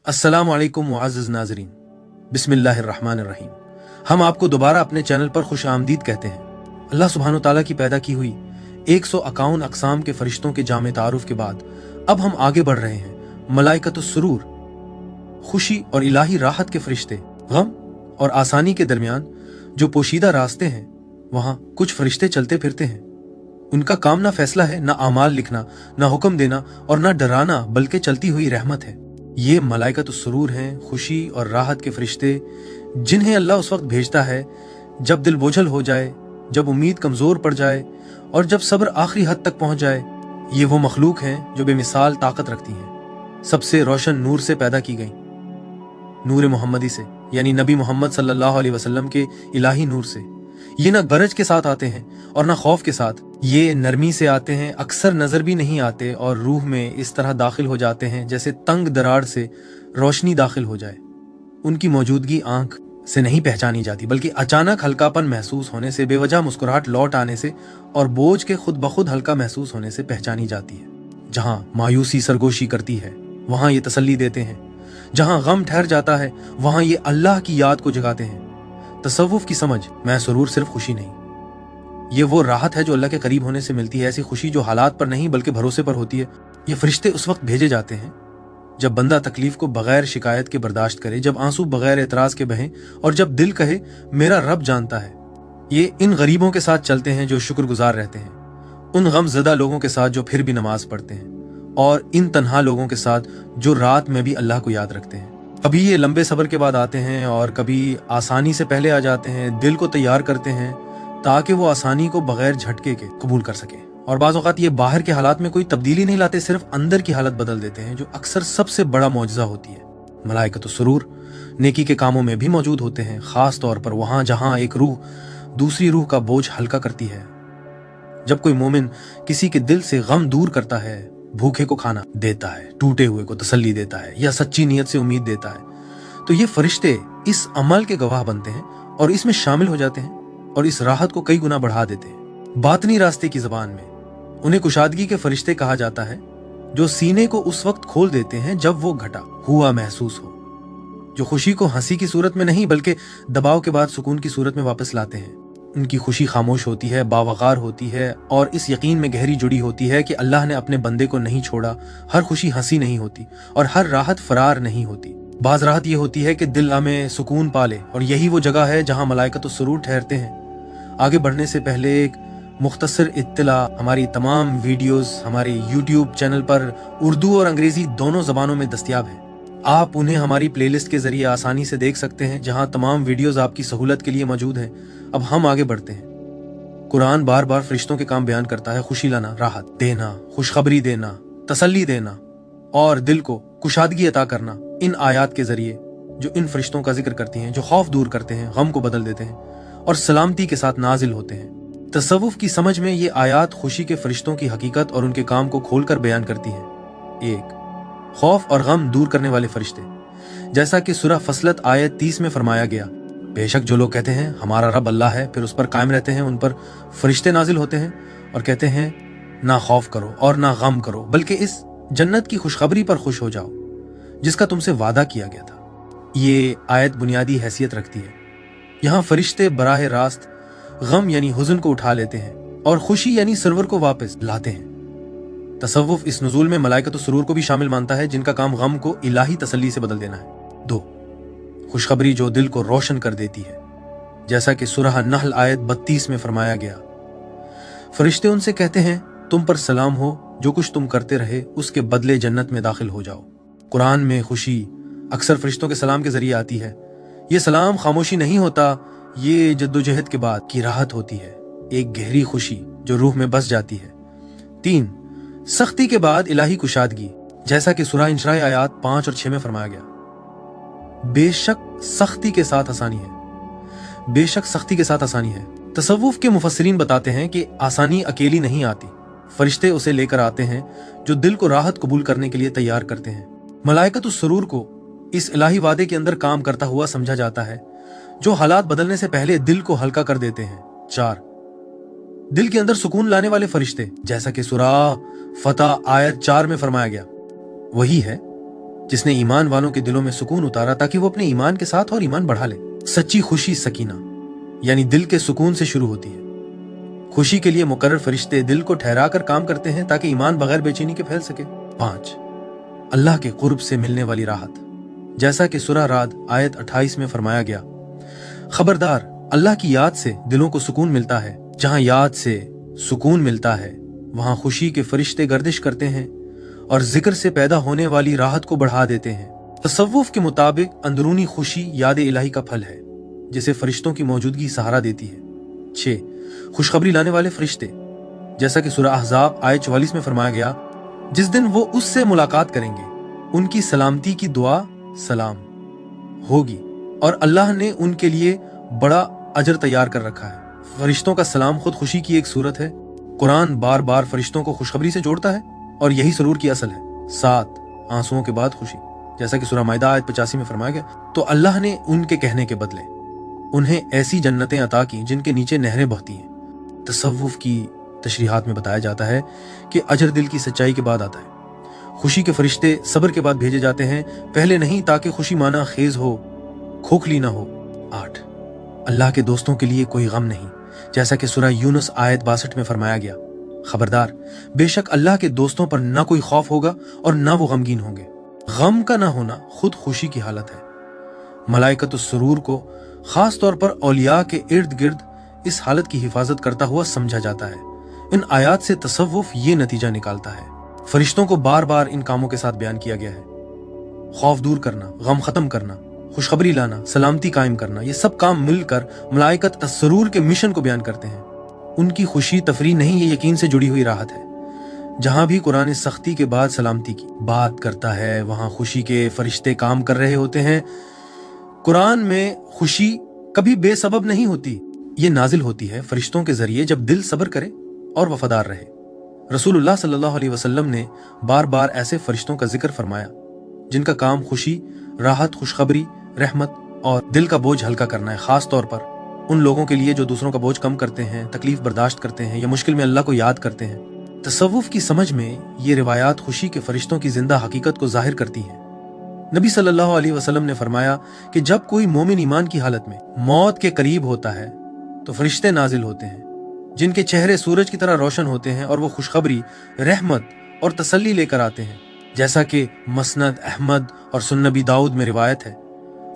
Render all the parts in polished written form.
अस्सलाम वालेकुम मुअज़्ज़िज़ नाज़रीन, बिस्मिल्लाहिर्रहमानिर्रहीम। हम आपको दोबारा अपने चैनल पर खुश आमदीद कहते हैं। अल्लाह सुब्हानो ताला की पैदा की हुई 151 अक़साम के फरिश्तों के जामे तारुफ के बाद अब हम आगे बढ़ रहे हैं। मलाइकतुस सुरूर, खुशी और इलाही राहत के फरिश्ते, गम और आसानी के दरमियान जो पोशीदा रास्ते हैं, वहां कुछ फरिश्ते चलते फिरते हैं। उनका काम ना फैसला है, ना आमाल लिखना, ना हुक्म देना और ना डराना, बल्कि चलती हुई रहमत है। ये मलाइकतुस सुरूर हैं, खुशी और राहत के फरिश्ते, जिन्हें अल्लाह उस वक्त भेजता है जब दिल बोझल हो जाए, जब उम्मीद कमजोर पड़ जाए और जब सब्र आखिरी हद तक पहुंच जाए। ये वो मखलूक हैं जो बेमिसाल ताकत रखती हैं, सबसे रोशन नूर से पैदा की गई, नूर मोहम्मदी से, यानी नबी मोहम्मद सल्लल्लाहु अलैहि वसल्लम के इलाही नूर से। ये ना गरज के साथ आते हैं और ना खौफ के साथ, ये नरमी से आते हैं, अक्सर नजर भी नहीं आते और रूह में इस तरह दाखिल हो जाते हैं जैसे तंग दरार से रोशनी दाखिल हो जाए। उनकी मौजूदगी आंख से नहीं पहचानी जाती, बल्कि अचानक हल्कापन महसूस होने से, बेवजह मुस्कुराहट लौट आने से और बोझ के खुद ब खुद हल्का महसूस होने से पहचानी जाती है। जहां मायूसी सरगोशी करती है, वहां ये तसल्ली देते हैं। जहां गम ठहर जाता है, वहां ये अल्लाह की याद को जगाते हैं। तसव्वुफ की समझ मैं सुरूर सिर्फ खुशी नहीं, ये वो राहत है जो अल्लाह के करीब होने से मिलती है। ऐसी खुशी जो हालात पर नहीं बल्कि भरोसे पर होती है। ये फरिश्ते उस वक्त भेजे जाते हैं जब बंदा तकलीफ को बगैर शिकायत के बर्दाश्त करे, जब आंसू बगैर एतराज के बहें और जब दिल कहे मेरा रब जानता है। ये इन गरीबों के साथ चलते हैं जो शुक्रगुजार रहते हैं, उन गमज़दा लोगों के साथ जो फिर भी नमाज पढ़ते हैं, और इन तन्हा लोगों के साथ जो रात में भी अल्लाह को याद रखते हैं। कभी ये लंबे सब्र के बाद आते हैं और कभी आसानी से पहले आ जाते हैं। दिल को तैयार करते हैं ताकि वो आसानी को बगैर झटके के कबूल कर सके। और बाज़ औक़ात ये बाहर के हालात में कोई तब्दीली नहीं लाते, सिर्फ अंदर की हालत बदल देते हैं, जो अक्सर सबसे बड़ा मौजज़ा होती है। मलाइकतुस सुरूर नेकी के कामों में भी मौजूद होते हैं, खास तौर पर वहां जहां एक रूह दूसरी रूह का बोझ हल्का करती है। जब कोई मोमिन किसी के दिल से गम दूर करता है, भूखे को खाना देता है, टूटे हुए को तसल्ली देता है या सच्ची नीयत से उम्मीद देता है, तो ये फरिश्ते इस अमल के गवाह बनते हैं और इसमें शामिल हो जाते हैं और इस राहत को कई गुना बढ़ा देते हैं। बातनी रास्ते की जबान में उन्हें कुशादगी के फरिश्ते कहा जाता है, जो सीने को उस वक्त खोल देते हैं जब वो घटा हुआ महसूस हो, जो खुशी को हंसी की सूरत में नहीं बल्कि दबाव के बाद सुकून की सूरत में वापस लाते हैं। उनकी खुशी खामोश होती है, बावकार होती है और इस यकीन में गहरी जुड़ी होती है कि अल्लाह ने अपने बंदे को नहीं छोड़ा। हर खुशी हंसी नहीं होती और हर राहत फरार नहीं होती। बाज राहत ये होती है कि दिल में सुकून पाले, और यही वो जगह है जहां मलाइकतुस सुरूर ठहरते हैं। आगे बढ़ने से पहले एक मुख्तसर इत्तला, हमारी तमाम वीडियोस हमारे यूट्यूब चैनल पर उर्दू और अंग्रेजी दोनों जबानों में दस्तयाब है। आप उन्हें हमारी प्लेलिस्ट के जरिए आसानी से देख सकते हैं, जहां तमाम वीडियोस आपकी सहूलत के लिए मौजूद हैं। अब हम आगे बढ़ते हैं। कुरान बार बार फरिश्तों के काम बयान करता है, खुशी लाना, राहत देना, खुशखबरी देना, तसल्ली देना और दिल को कुशादगी अता करना। इन आयात के जरिए जो इन फरिश्तों का जिक्र करती हैं, जो खौफ दूर करते हैं, गम को बदल देते हैं और सलामती के साथ नाजिल होते हैं। तसव्वुफ की समझ में ये आयात खुशी के फरिश्तों की हकीकत और उनके काम को खोलकर बयान करती हैं। एक, खौफ और गम दूर करने वाले फरिश्ते, जैसा कि सूरह फसलत आयत 30 में फरमाया गया, बेशक जो लोग कहते हैं हमारा रब अल्लाह है, फिर उस पर कायम रहते हैं, उन पर फरिश्ते नाजिल होते हैं और कहते हैं ना खौफ करो और ना गम करो, बल्कि इस जन्नत की खुशखबरी पर खुश हो जाओ जिसका तुमसे वादा किया गया था। ये आयत बुनियादी हैसियत रखती है। यहाँ फरिश्ते बराह रास्त गम यानी हुज़्न को उठा लेते हैं और खुशी यानी सरवर को वापस लाते हैं। तसव्वुफ इस नुज़ूल में मलाइकतुस सुरूर को भी शामिल मानता है, जिनका काम गम को इलाही तसल्ली से बदल देना है। दो, खुशखबरी जो दिल को रोशन कर देती है, जैसा कि सूरह नहल आयत 32 में फरमाया गया, फरिश्ते उनसे कहते हैं तुम पर सलाम हो, जो कुछ तुम करते रहे उसके बदले जन्नत में दाखिल हो जाओ। कुरान में खुशी अक्सर फरिश्तों के सलाम के जरिए आती है। ये सलाम खामोशी नहीं होता, ये जद्दोजहद के बाद की राहत होती है, एक गहरी खुशी जो रूह में बस जाती है। तीन, सख्ती के बाद इलाही कुशादगी, जैसा कि सूरह इंशराह आयत 5 और 6 में फरमाया गया, बेशक सख्ती के साथ आसानी है, बेशक सख्ती के साथ आसानी है। तसव्वुफ के मुफस्सिरीन बताते हैं कि आसानी अकेली नहीं आती, फरिश्ते उसे लेकर आते हैं जो दिल को राहत कबूल करने के लिए तैयार करते हैं। मलाइकतुस सुरूर को इस इलाही वादे के अंदर काम करता हुआ समझा जाता है, जो हालात बदलने से पहले दिल को हल्का कर देते हैं। चार, दिल के अंदर सुकून लाने वाले फरिश्ते, जैसा कि सूरह फतह आयत 4 में फरमाया गया, वही है जिसने ईमान वालों के दिलों में सुकून उतारा ताकि वो अपने ईमान के साथ और ईमान बढ़ा ले। सच्ची खुशी सकीना यानी दिल के सुकून से शुरू होती है। खुशी के लिए मुकर्रर फरिश्ते दिल को ठहरा कर काम करते हैं ताकि ईमान बगैर बेचैनी के फैल सके। 5 अल्लाह के कुर्ब से मिलने वाली राहत। जैसा कि सूरह राद आयत 28 में फरमाया गया, खबरदार अल्लाह की याद से दिलों को सुकून मिलता है। जहां याद से सुकून मिलता है वहां खुशी के फरिश्ते गर्दिश करते हैं और जिक्र से पैदा होने वाली राहत को बढ़ा देते हैं। तसव्वुफ के मुताबिक अंदरूनी खुशी याद इलाही का फल है जिसे फरिश्तों की मौजूदगी सहारा देती है। 6 खुशखबरी लाने वाले फरिश्ते। जैसा कि सूरह अहज़ाब आयत 44 में फरमाया गया, जिस दिन वो उससे मुलाकात करेंगे उनकी सलामती की दुआ सलाम होगी और अल्लाह ने उनके लिए बड़ा अजर तैयार कर रखा है। फरिश्तों का सलाम खुद खुशी की एक सूरत है। कुरान बार बार फरिश्तों को खुशखबरी से जोड़ता है और यही सरूर की असल है। 7 आंसुओं के बाद खुशी। जैसा कि सूरह माइदा आयत 85 में फरमाया गया, तो अल्लाह ने उनके कहने के बदले उन्हें ऐसी जन्नतें अता की जिनके नीचे नहरें बहती हैं। तसव्वुफ की तशरीहात में बताया जाता है कि अजर दिल की सच्चाई के बाद आता है। खुशी के फरिश्ते सब्र के बाद भेजे जाते हैं, पहले नहीं, ताकि खुशी माना खेज हो, खोखली ना हो। 8 अल्लाह के दोस्तों के लिए कोई गम नहीं। जैसा कि सूरह यूनुस आयत 62 में फरमाया गया, खबरदार बेशक अल्लाह के दोस्तों पर ना कोई खौफ होगा और ना वो गमगीन होंगे। गम का ना होना खुद खुशी की हालत है। मलाइकतुस सुरूर को खास तौर पर औलिया के इर्द गिर्द इस हालत की हिफाजत करता हुआ समझा जाता है। इन आयात से तसव्वुफ ये नतीजा निकालता है। फरिश्तों को बार बार इन कामों के साथ बयान किया गया है। खौफ दूर करना, गम खत्म करना, खुशखबरी लाना, सलामती कायम करना, ये सब काम मिलकर मलाइकत तस्सरूर के मिशन को बयान करते हैं। उनकी खुशी तफरी नहीं, ये यकीन से जुड़ी हुई राहत है। जहां भी कुरान सख्ती के बाद सलामती की बात करता है वहां खुशी के फरिश्ते काम कर रहे होते हैं। कुरान में खुशी कभी बेसबब नहीं होती, ये नाजिल होती है फरिश्तों के जरिए जब दिल सब्र करे और वफादार रहे। रसूलुल्लाह सल्लल्लाहु अलैहि वसल्लम ने बार बार ऐसे फरिश्तों का जिक्र फरमाया जिनका काम खुशी, राहत, खुशखबरी, रहमत और दिल का बोझ हल्का करना है। खास तौर पर उन लोगों के लिए जो दूसरों का बोझ कम करते हैं, तकलीफ बर्दाश्त करते हैं या मुश्किल में अल्लाह को याद करते हैं। तसव्वुफ की समझ में ये रिवायात खुशी के फरिश्तों की जिंदा हकीकत को जाहिर करती हैं। नबी सल्लल्लाहु अलैहि वसल्लम ने फरमाया कि जब कोई मोमिन ईमान की हालत में मौत के करीब होता है तो फरिश्ते नाजिल होते हैं जिनके चेहरे सूरज की तरह रोशन होते हैं और वो खुशखबरी, रहमत और तसल्ली लेकर आते हैं। जैसा कि मसनद अहमद और सुन्न नबी दाऊद में रिवायत है,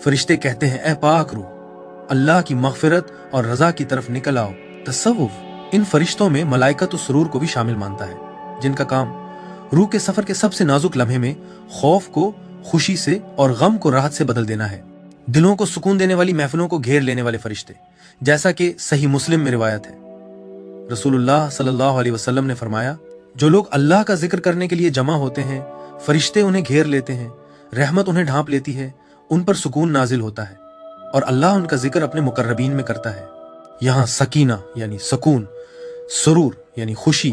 फरिश्ते कहते हैं, ए पाक रूह, अल्लाह की मगफिरत और रजा की तरफ निकल आओ। तसव्वुफ इन फरिश्तों में मलाइकतुस सुरूर को भी शामिल मानता है जिनका काम रूह के सफर के सबसे नाजुक लम्हे में खौफ को खुशी से और गम को राहत से बदल देना है। दिलों को सुकून देने वाली महफिलों को घेर लेने वाले फरिश्ते। जैसा कि सही मुस्लिम में रिवायत है, रसूलुल्लाह सल्लल्लाहु अलैहि वसल्लम ने फरमाया, जो लोग अल्लाह का जिक्र करने के लिए जमा होते हैं फरिश्ते उन्हें घेर लेते हैं, रहमत उन्हें ढांप लेती है, उन पर सुकून नाजिल होता है और अल्लाह उनका जिक्र अपने मुकर्रबीन में करता है। यहाँ सकीना यानी सुकून, सुरूर यानी खुशी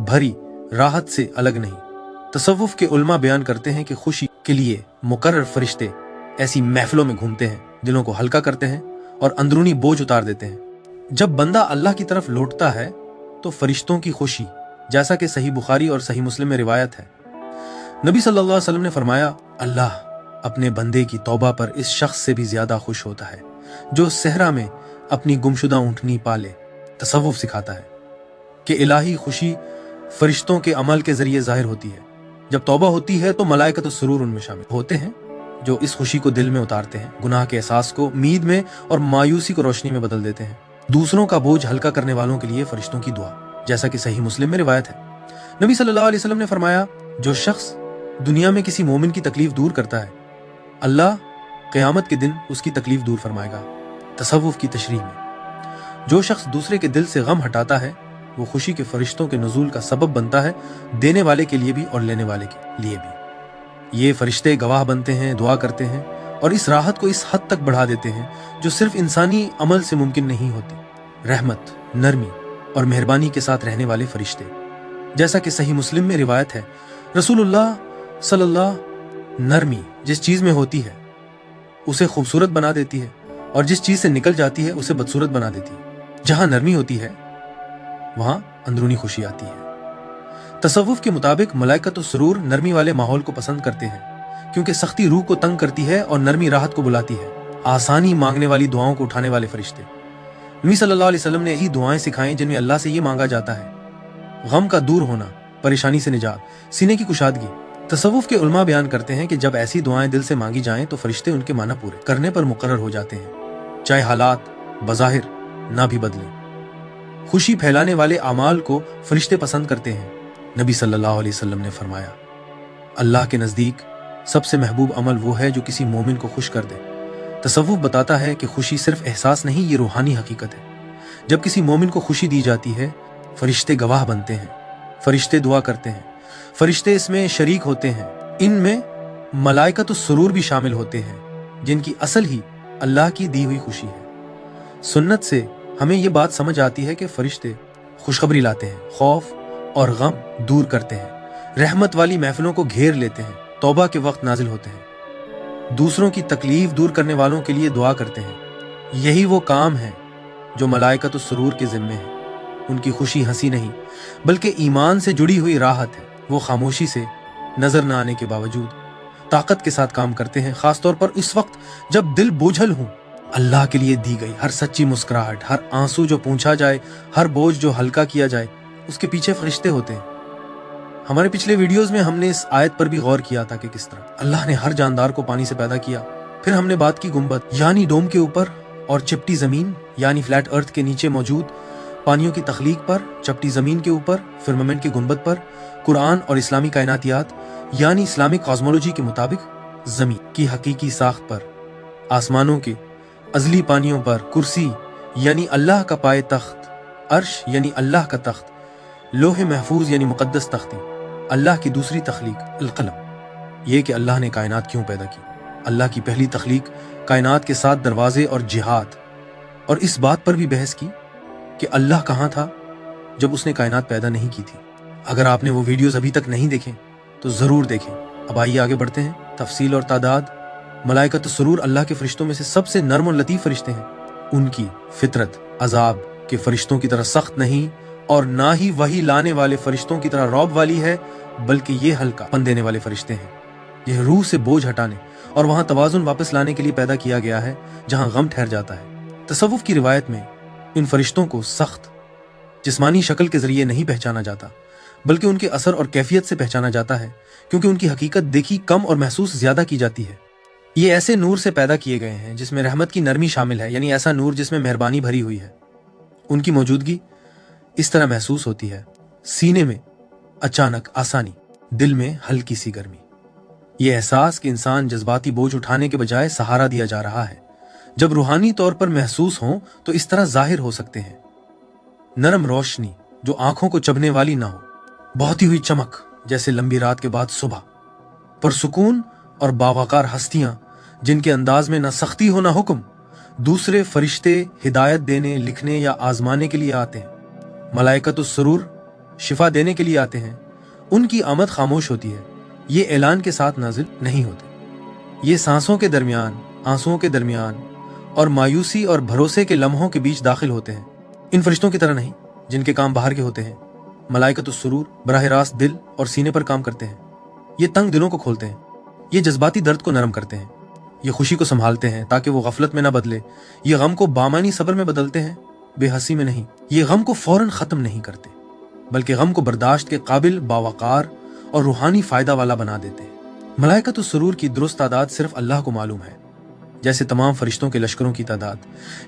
भरी राहत से अलग नहीं। तसव्वुफ के उलमा बयान करते हैं कि खुशी के लिए मुकर्रर फरिश्ते ऐसी महफिलों में घूमते हैं, दिलों को हल्का करते हैं और अंदरूनी बोझ उतार देते हैं। जब बंदा अल्लाह की तरफ लौटता है तो फरिश्तों की खुशी, जैसा कि सही बुखारी और सही मुस्लिम में रिवायत है, नबी सल्लल्लाहु अलैहि वसल्लम ने फरमाया, अल्लाह अपने बंदे की तौबा पर इस शख्स से भी ज्यादा खुश होता है जो सहरा में अपनी गुमशुदा ऊँटनी पाले। तसव्वुफ सिखाता है कि इलाही खुशी फरिश्तों के अमल के जरिए जाहिर होती है। जब तौबा होती है तो मलाइकतुस सुरूर उनमें शामिल होते हैं जो इस खुशी को दिल में उतारते हैं, गुनाह के एहसास को उम्मीद में और मायूसी को रोशनी में बदल देते हैं। दूसरों का बोझ हल्का करने वालों के लिए फरिश्तों की दुआ, जैसा कि सही मुस्लिम में रिवायत है, नबी सल्लल्लाहु अलैहि वसल्लम ने फरमाया, जो शख्स दुनिया में किसी मोमिन की तकलीफ दूर करता है अल्लाह क़यामत के दिन उसकी तकलीफ दूर फरमाएगा। तसव्वुफ की तशरीह में जो शख्स दूसरे के दिल से गम हटाता है वो खुशी के फरिश्तों के नुज़ूल का सबब बनता है, देने वाले के लिए भी और लेने वाले के लिए भी। ये फरिश्ते गवाह बनते हैं, दुआ करते हैं और इस राहत को इस हद तक बढ़ा देते हैं जो सिर्फ इंसानी अमल से मुमकिन नहीं होती। रहमत, नरमी और मेहरबानी के साथ रहने वाले फरिश्ते, जैसा कि सही मुस्लिम में रिवायत है, रसूलुल्लाह सल्लल्लाहु नरमी जिस चीज में होती है उसे खूबसूरत बना देती है और जिस चीज से निकल जाती है उसे बदसूरत बना देती है। जहां नरमी होती है वहां अंदरूनी खुशी आती है। तसव्वुफ के मुताबिक मलाइकतुस सुरूर नरमी वाले माहौल को पसंद करते हैं क्योंकि सख्ती रूह को तंग करती है और नरमी राहत को बुलाती है। आसानी मांगने वाली दुआओं को उठाने वाले फरिश्ते। नबी सल्लल्लाहु अलैहि वसल्लम ने यही दुआएं सिखाई जिनमें अल्लाह से ये मांगा जाता है: गम का दूर होना, परेशानी से निजात, सीने की कुशादगी। तसव्वुफ के उलमा बयान करते हैं कि जब ऐसी दुआएं दिल से मांगी जाएं तो फरिश्ते उनके माना पूरे करने पर मुकर्रर हो जाते हैं, चाहे हालात बज़ाहिर ना भी बदले। खुशी फैलाने वाले अमाल को फरिश्ते पसंद करते हैं। नबी सल्लल्लाहु अलैहि वसल्लम ने फरमाया, अल्लाह के नज़दीक सबसे महबूब अमल वो है जो किसी मोमिन को खुश कर दे। तसव्वुफ बताता है कि खुशी सिर्फ एहसास नहीं, ये रूहानी हकीकत है। जब किसी मोमिन को खुशी दी जाती है, फरिश्ते गवाह बनते हैं, फरिश्ते दुआ करते हैं, फरिश्ते इसमें शरीक होते हैं। इनमें मलाइकतुस सुरूर भी शामिल होते हैं, जिनकी असल ही अल्लाह की दी हुई खुशी है। सुन्नत से हमें ये बात समझ आती है कि फरिश्ते खुशखबरी लाते हैं, खौफ और गम दूर करते हैं, रहमत वाली महफिलों को घेर लेते हैं, तौबा के वक्त नाजिल होते हैं, दूसरों की तकलीफ दूर करने वालों के लिए दुआ करते हैं। यही वो काम है जो मलाइकतुस सुरूर के जिम्मे है। उनकी खुशी हंसी नहीं बल्कि ईमान से जुड़ी हुई राहत है। वो खामोशी से नजर न आने के बावजूद ताकत के साथ काम करते हैं, खासतौर पर इस वक्त जब दिल बोझल हो। अल्लाह के लिए दी गई हर सच्ची मुस्कुराहट, हर आंसू जो पूंछा जाए, हर बोझ जो हल्का किया जाए, उसके पीछे फरिश्ते होते हैं। हमारे पिछले वीडियोस में हमने इस आयत पर भी गौर किया था कि किस तरह अल्लाह ने हर जानदार को पानी से पैदा किया। फिर हमने बात की गुंबद यानी डोम के ऊपर और चिपटी जमीन यानी फ्लैट अर्थ के नीचे मौजूद पानियों की तख्लीक पर, चपटी जमीन के ऊपर फिरमामेंट की गुंबद पर, कुरान और इस्लामी कायनातियात यानी इस्लामिक कॉस्मोलॉजी के मुताबिक जमीन की हकीकी साख्त पर, आसमानों के अजली पानियों पर, कुर्सी यानी अल्लाह का पाए तख्त, अर्श यानी अल्लाह का तख्त, लोहे महफूज यानी मुकद्दस तख्ती, अल्लाह की दूसरी तख्लीक अल-कलम। ये कि अल्लाह ने कायनात क्यों पैदा की। अल्लाह की पहली तख्लीक कायनात के 7 दरवाजे और जिहाद, और इस बात पर भी बहस की कि अल्लाह कहाँ था जब उसने कायनात पैदा नहीं की थी। अगर आपने वो वीडियोस अभी तक नहीं देखे तो जरूर देखें। अब आइए आगे बढ़ते हैं। तफसील और तादाद। मलाइकतुस सुरूर अल्लाह के फरिश्तों में से सबसे नर्म और लतीफ फरिश्ते हैं। उनकी फितरत अजाब के फरिश्तों की तरह सख्त नहीं और ना ही वही लाने वाले फरिश्तों की तरह रौब वाली है, बल्कि ये हल्का पन देने वाले फरिश्ते हैं। यह रूह से बोझ हटाने और वहां तवाजुन वापस लाने के लिए पैदा किया गया है जहां गम ठहर जाता है। तसव्वुफ की रिवायत में इन फरिश्तों को सख्त जिस्मानी शक्ल के जरिए नहीं पहचाना जाता, बल्कि उनके असर और कैफियत से पहचाना जाता है, क्योंकि उनकी हकीकत देखी कम और महसूस ज्यादा की जाती है। ये ऐसे नूर से पैदा किए गए हैं जिसमें रहमत की नरमी शामिल है, यानी ऐसा नूर जिसमें मेहरबानी भरी हुई है। उनकी मौजूदगी इस तरह महसूस होती है: सीने में अचानक आसानी, दिल में हल्की सी गर्मी। ये एहसास कि इंसान जज्बाती बोझ उठाने के बजाय सहारा दिया जा रहा है, जब रूहानी तौर पर महसूस हो तो इस तरह जाहिर हो सकते हैं: नरम रोशनी जो आंखों को चुभने वाली ना हो, बहती हुई चमक जैसे लंबी रात के बाद सुबह, पुरसुकून और बावकार हस्तियां जिनके अंदाज में न सख्ती हो न हुक्म। दूसरे फरिश्ते हिदायत देने, लिखने या आजमाने के लिए आते हैं। मलाइकतुस सुरूर शिफा देने के लिए आते हैं। उनकी आमद खामोश होती है, ये ऐलान के साथ नाजिल नहीं होते। ये सांसों के दरमियान, आंसुओं के दरमियान और मायूसी और भरोसे के लम्हों के बीच दाखिल होते हैं। इन फरिश्तों की तरह नहीं जिनके काम बाहर के होते हैं। मलाइकतुस सुरूर बराह रास्त दिल और सीने पर काम करते हैं। ये तंग दिलों को खोलते हैं, ये जज्बाती दर्द को नरम करते हैं, ये खुशी को संभालते हैं ताकि वो गफलत में न बदले, ये गम को बामानी सब्र में बदलते हैं, बेहसी में नहीं। ये गम को फौरन खत्म नहीं करते, बल्कि गम को बर्दाश्त के काबिल, बावकार और रूहानी फायदा वाला बना देते हैं। मलाइकतुस सुरूर की दुरुस्त तादाद सिर्फ अल्लाह को मालूम है, जैसे तमाम फरिश्तों के लश्करों की तादाद।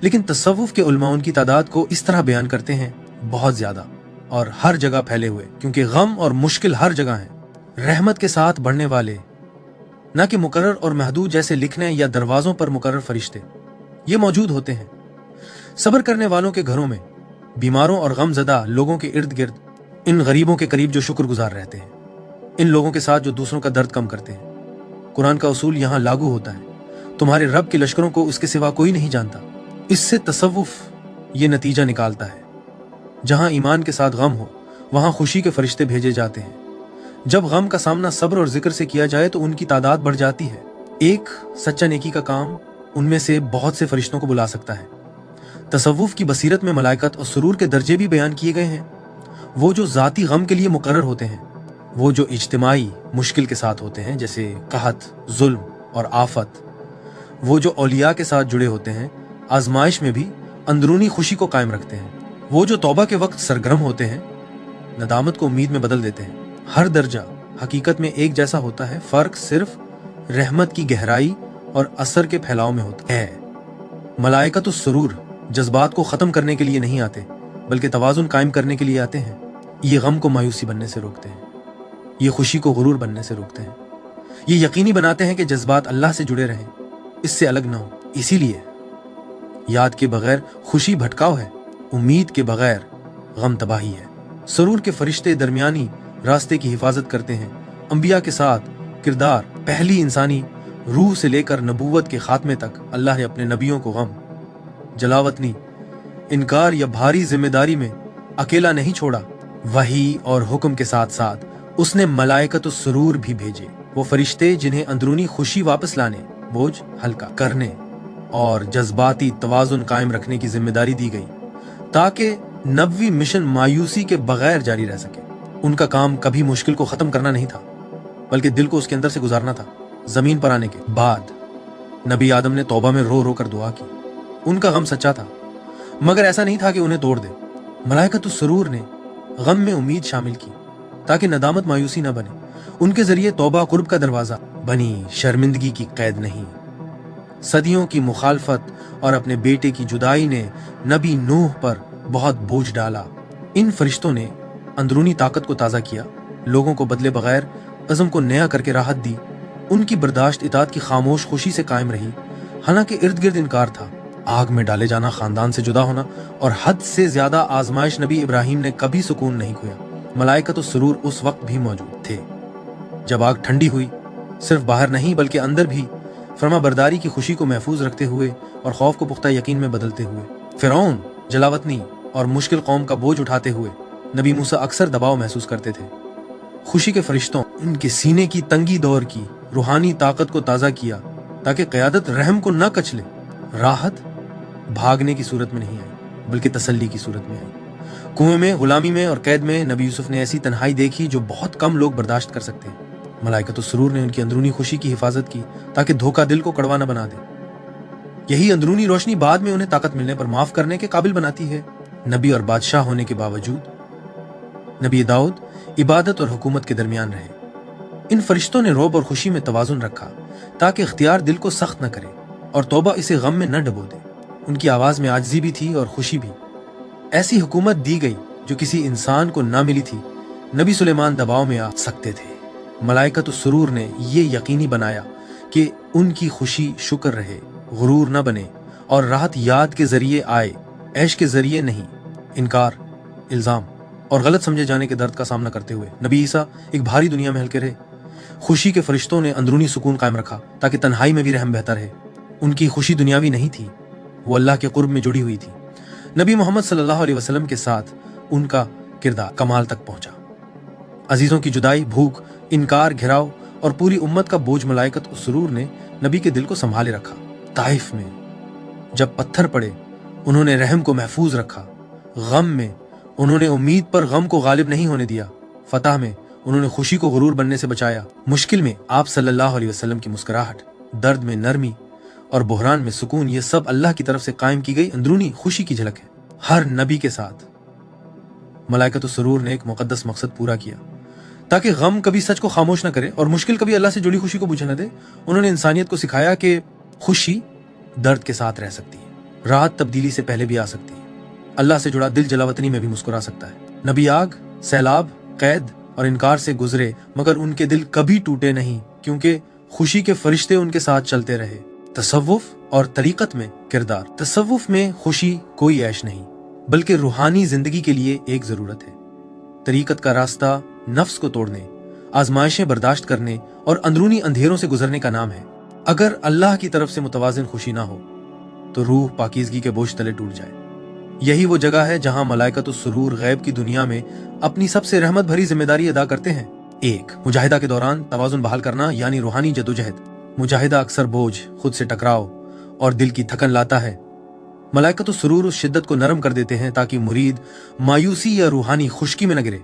लेकिन तसव्वुफ के उलमा उनकी तादाद को इस तरह बयान करते हैं: बहुत ज्यादा और हर जगह फैले हुए, क्योंकि गम और मुश्किल हर जगह है। रहमत के साथ बढ़ने वाले, न कि मुकर्रर और महदूद जैसे लिखने या दरवाजों पर मुकर्रर फरिश्ते, ये मौजूद होते हैं। सब्र करने वालों के घरों में, बीमारों और गमजदा लोगों के इर्द गिर्द, इन गरीबों के करीब जो शुक्रगुजार रहते हैं, इन लोगों के साथ जो दूसरों का दर्द कम करते हैं। कुरान का उसूल यहाँ लागू होता है: तुम्हारे रब के लश्करों को उसके सिवा कोई नहीं जानता। इससे तसव्वुफ ये नतीजा निकालता है: जहां ईमान के साथ गम हो वहां खुशी के फरिश्ते भेजे जाते हैं। जब गम का सामना सब्र और जिक्र से किया जाए तो उनकी तादाद बढ़ जाती है। एक सच्चा नेकी का काम उनमें से बहुत से फरिश्तों को बुला सकता है। तसव्वुफ की बसीरत में मलाइकत और सुरूर के दर्जे भी बयान किए गए हैं। वो जो जाती गम के लिए मुकर्रर होते हैं, وہ جو اجتماعی مشکل کے ساتھ ہوتے ہیں جیسے قحط، ظلم اور آفت، وہ جو اولیاء کے ساتھ جڑے ہوتے ہیں آزمائش میں بھی اندرونی خوشی کو قائم رکھتے ہیں، وہ جو توبہ کے وقت سرگرم ہوتے ہیں ندامت کو امید میں بدل دیتے ہیں۔ ہر درجہ حقیقت میں ایک جیسا ہوتا ہے، فرق صرف رحمت کی گہرائی اور اثر کے پھیلاؤ میں ہوتا ہے۔ ملائکۃ السرور جذبات کو ختم کرنے کے لیے نہیں آتے بلکہ توازن قائم کرنے کے لیے آتے ہیں۔ یہ غم کو مایوسی بننے سے روکتے ہیں، یہ خوشی کو غرور بننے سے روکتے ہیں، یہ یقینی بناتے ہیں کہ جذبات اللہ سے جڑے رہیں، اس سے الگ نہ ہو۔ اسی لیے یاد کے بغیر خوشی بھٹکاؤ ہے، امید کے بغیر غم تباہی ہے۔ سرور کے فرشتے درمیانی راستے کی حفاظت کرتے ہیں۔ انبیاء کے ساتھ کردار، پہلی انسانی روح سے لے کر نبوت کے خاتمے تک اللہ نے اپنے نبیوں کو غم، جلاوطنی، انکار یا بھاری ذمہ داری میں اکیلا نہیں چھوڑا۔ وحی اور حکم کے ساتھ ساتھ اس نے ملائکۃ السرور بھی بھیجے، وہ فرشتے جنہیں اندرونی خوشی واپس لانے، بوجھ ہلکا کرنے اور جذباتی توازن قائم رکھنے کی ذمہ داری دی گئی تاکہ نبوی مشن مایوسی کے بغیر جاری رہ سکے۔ ان کا کام کبھی مشکل کو ختم کرنا نہیں تھا بلکہ دل کو اس کے اندر سے گزارنا تھا۔ زمین پر آنے کے بعد نبی آدم نے توبہ میں رو رو کر دعا کی، ان کا غم سچا تھا مگر ایسا نہیں تھا کہ انہیں توڑ دے۔ ملائکۃ السرور نے غم میں امید شامل کی تاکہ ندامت مایوسی نہ بنے، ان کے ذریعے توبہ قرب کا دروازہ بنی، شرمندگی کی قید نہیں۔ صدیوں کی مخالفت اور اپنے بیٹے کی جدائی نے نبی نوح پر بہت بوجھ ڈالا۔ ان فرشتوں نے اندرونی طاقت کو تازہ کیا، لوگوں کو بدلے بغیر عزم کو نیا کر کے راحت دی۔ ان کی برداشت اطاعت کی خاموش خوشی سے قائم رہی، حالانکہ ارد گرد انکار تھا، آگ میں ڈالے جانا، خاندان سے جدا ہونا اور حد سے زیادہ آزمائش۔ نبی ابراہیم نے کبھی سکون نہیں کھویا۔ ملائکۃ السرور اس وقت بھی موجود تھے جب آگ ٹھنڈی ہوئی، صرف باہر نہیں بلکہ اندر بھی، فرما برداری کی خوشی کو محفوظ رکھتے ہوئے اور خوف کو پختہ یقین میں بدلتے ہوئے۔ فرعون، جلاوطنی اور مشکل قوم کا بوجھ اٹھاتے ہوئے نبی موسیٰ اکثر دباؤ محسوس کرتے تھے۔ خوشی کے فرشتوں ان کے سینے کی تنگی دور کی روحانی طاقت کو تازہ کیا تاکہ قیادت رحم کو نہ کچلے۔ راحت بھاگنے کی صورت میں نہیں آئی بلکہ تسلی کی صورت میں آئی۔ کنویں میں، غلامی میں اور قید میں نبی یوسف نے ایسی تنہائی دیکھی جو بہت کم لوگ برداشت کر سکتے ہیں۔ ملائکۃ السرور نے ان کی اندرونی خوشی کی حفاظت کی تاکہ دھوکہ دل کو کڑوا نہ بنا دے۔ یہی اندرونی روشنی بعد میں انہیں طاقت ملنے پر معاف کرنے کے قابل بناتی ہے۔ نبی اور بادشاہ ہونے کے باوجود نبی داؤد عبادت اور حکومت کے درمیان رہے۔ ان فرشتوں نے رعب اور خوشی میں توازن رکھا تاکہ اختیار دل کو سخت نہ کرے اور توبہ اسے غم میں نہ ڈبو دے۔ ان کی آواز میں عاجزی بھی تھی اور خوشی بھی۔ ایسی حکومت دی گئی جو کسی انسان کو نہ ملی تھی۔ نبی سلیمان دباؤ میں آ سکتے تھے۔ ملائکۃ السرور نے یہ یقینی بنایا کہ ان کی خوشی شکر رہے، غرور نہ بنے اور راحت یاد کے ذریعے آئے، عیش کے ذریعے نہیں۔ انکار، الزام اور غلط سمجھے جانے کے درد کا سامنا کرتے ہوئے نبی عیسیٰ ایک بھاری دنیا میں ہلکے رہے۔ خوشی کے فرشتوں نے اندرونی سکون قائم رکھا تاکہ تنہائی میں بھی رحم بہتا رہے۔ ان کی خوشی دنیاوی نہیں تھی، وہ اللہ کے قرب میں جڑی ہوئی تھی۔ نبی محمد صلی اللہ علیہ وسلم کے ساتھ ان کا کردار کمال تک پہنچا۔ عزیزوں کی جدائی، بھوک، انکار، گھراؤ اور پوری امت کا بوجھ ملائکۃ السرور نے نبی کے دل کو سنبھالے رکھا۔ طائف میں جب پتھر پڑے انہوں نے رحم کو محفوظ رکھا، غم میں انہوں نے امید پر غم کو غالب نہیں ہونے دیا، فتح میں انہوں نے خوشی کو غرور بننے سے بچایا۔ مشکل میں آپ صلی اللہ علیہ وسلم کی مسکراہٹ، درد میں نرمی اور بحران میں سکون، یہ سب اللہ کی طرف سے قائم کی گئی اندرونی خوشی کی جھلک ہے۔ ہر نبی کے ساتھ ملائکۃ السرور نے ایک مقدس مقصد پورا کیا تاکہ غم کبھی سچ کو خاموش نہ کرے اور مشکل کبھی اللہ سے جڑی خوشی کو بجھا نہ دے۔ انہوں نے انسانیت کو سکھایا کہ خوشی درد کے ساتھ رہ سکتی ہے، راحت تبدیلی سے پہلے بھی آ سکتی ہے، اللہ سے جڑا دل جلاوطنی میں بھی مسکرا سکتا ہے۔ نبی آگ، سیلاب، قید اور انکار سے گزرے مگر ان کے دل کبھی ٹوٹے نہیں کیونکہ خوشی کے فرشتے ان کے ساتھ چلتے رہے۔ تصوف اور طریقت میں کردار۔ تصوف میں خوشی کوئی عیش نہیں بلکہ روحانی زندگی کے لیے ایک ضرورت ہے۔ طریقت کا راستہ نفس کو توڑنے، آزمائشیں برداشت کرنے اور اندرونی اندھیروں سے گزرنے کا نام ہے۔ اگر اللہ کی طرف سے متوازن خوشی نہ ہو تو روح پاکیزگی کے بوجھ تلے ٹوٹ جائے۔ یہی وہ جگہ ہے جہاں ملائکۃ السرور غیب کی دنیا میں اپنی سب سے رحمت بھری ذمہ داری ادا کرتے ہیں۔ ایک، مجاہدہ کے دوران توازن بحال کرنا یعنی روحانی جدوجہد۔ مجاہدہ اکثر بوجھ، خود سے ٹکراؤ اور دل کی تھکن لاتا ہے۔ ملائکۃ السرور اس شدت کو نرم کر دیتے ہیں تاکہ مرید مایوسی یا روحانی خشکی میں نہ گرے۔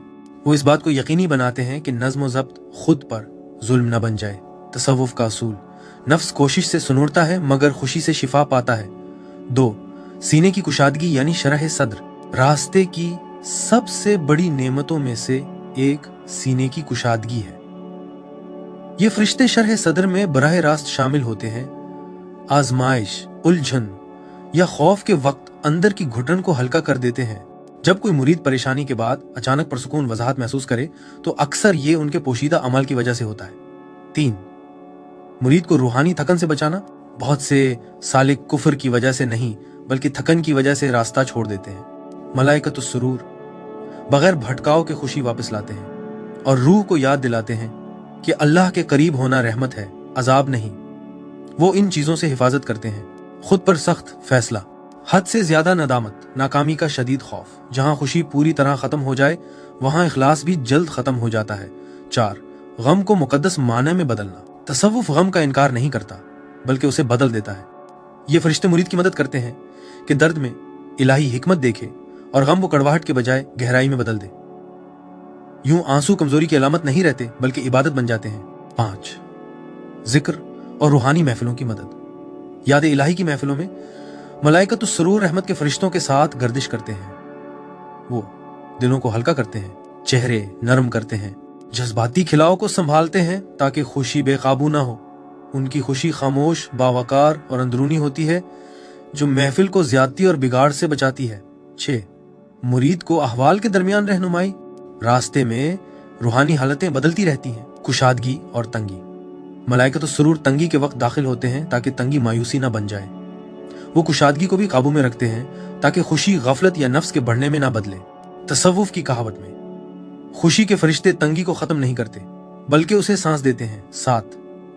वो इस बात को यकीनी बनाते हैं कि नज्म व ज़ब्त खुद पर जुल्म न बन जाए। तसव्वुफ का असूल, नफ्स कोशिश से सुनुरता है मगर खुशी से शिफा पाता है। 2, सीने की कुशादगी यानी शरह सद्र, रास्ते की सबसे बड़ी नेमतों में से एक सीने की कुशादगी है। ये फरिश्ते शरह सद्र में बराह रास्त शामिल होते हैं। आजमाइश, उलझन या खौफ के वक्त अंदर की घुटन को हल्का कर देते हैं। जब कोई मुरीद परेशानी के बाद अचानक परसुकून वजाहत महसूस करे तो अक्सर ये उनके पोशीदा अमल की वजह से होता है। 3, मुरीद को रूहानी थकन से बचाना। बहुत से सालिक कुफर की वजह से नहीं बल्कि थकन की वजह से रास्ता छोड़ देते हैं। मलाइकतुस सुरूर बगैर भटकाव के खुशी वापस लाते हैं और रूह को याद दिलाते हैं कि अल्लाह के करीब होना रहमत है, अजाब नहीं। वो इन चीजों से हिफाजत करते हैं। खुद पर सख्त फैसला, हद से ज्यादा नदामत, नाकामी का शदीद खौफ। जहां खुशी पूरी तरह खत्म हो जाए वहां इखलास भी जल्द खत्म हो जाता है। 4, गम को मुकद्दस माने में बदलना। तसव्वुफ गम का इनकार नहीं करता बल्कि उसे बदल देता है। ये फरिश्ते मुरीद की मदद करते हैं कि दर्द में इलाही हिकमत देखे और गम को कड़वाहट के बजाय गहराई में बदल दे। यूं आंसू कमजोरी की अलामत नहीं रहते बल्कि इबादत बन जाते हैं। 5, जिक्र और रूहानी महफिलों की मदद। याद इलाही की महफिलों में मलाइकतुस सुरूर रहमत के फरिश्तों के साथ गर्दिश करते हैं। वो दिलों को हल्का करते हैं, चेहरे नरम करते हैं, जज्बाती खिलाव को संभालते हैं ताकि खुशी बेकाबू ना हो। उनकी खुशी खामोश, बावकार और अंदरूनी होती है जो महफिल को ज्यादती और बिगाड़ से बचाती है। 6, मुरीद को अहवाल के दरमियान रहनुमाई। रास्ते में रूहानी हालतें बदलती रहती हैं। कुशादगी और तंगी, मलाइकतुस सुरूर तंगी के वक्त दाखिल होते हैं ताकि तंगी मायूसी ना बन जाए। वो कुशादगी को भी काबू में रखते हैं ताकि खुशी गफलत या नफ्स के बढ़ने में ना बदले। तसव्वुफ की कहावत में खुशी के फरिश्ते तंगी को खत्म नहीं करते बल्कि उसे सांस देते हैं। 7,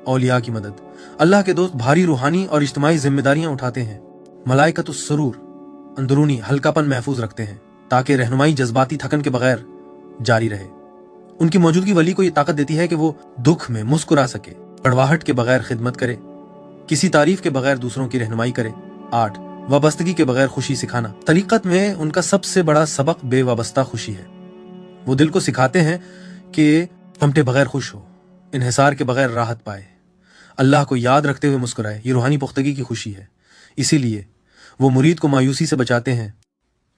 औलिया की मदद। अल्लाह के दोस्त भारी रूहानी और इज्तिमाई जिम्मेदारियां उठाते हैं। मलाइकतुस सुरूर अंदरूनी हल्कापन महफूज रखते हैं ताकि रहनुमाई जज्बाती थकन के बगैर जारी रहे। उनकी मौजूदगी वली को यह ताकत देती है कि वो दुख में मुस्कुरा सके, कड़वाहट के बगैर खिदमत करे, किसी तारीफ के बगैर दूसरों की रहनुमाई करे। 8, वाबस्तगी के बगैर खुशी सिखाना। तरीकत में उनका सबसे बड़ा सबक बेवाबस्ता खुशी है। वो दिल को सिखाते हैं कि हमटे बगैर खुश हो, इन्हिसार के बगैर राहत पाए, अल्लाह को याद रखते हुए मुस्कुराए। ये रूहानी पुख्तगी की खुशी है। इसीलिए वो मुरीद को मायूसी से बचाते हैं,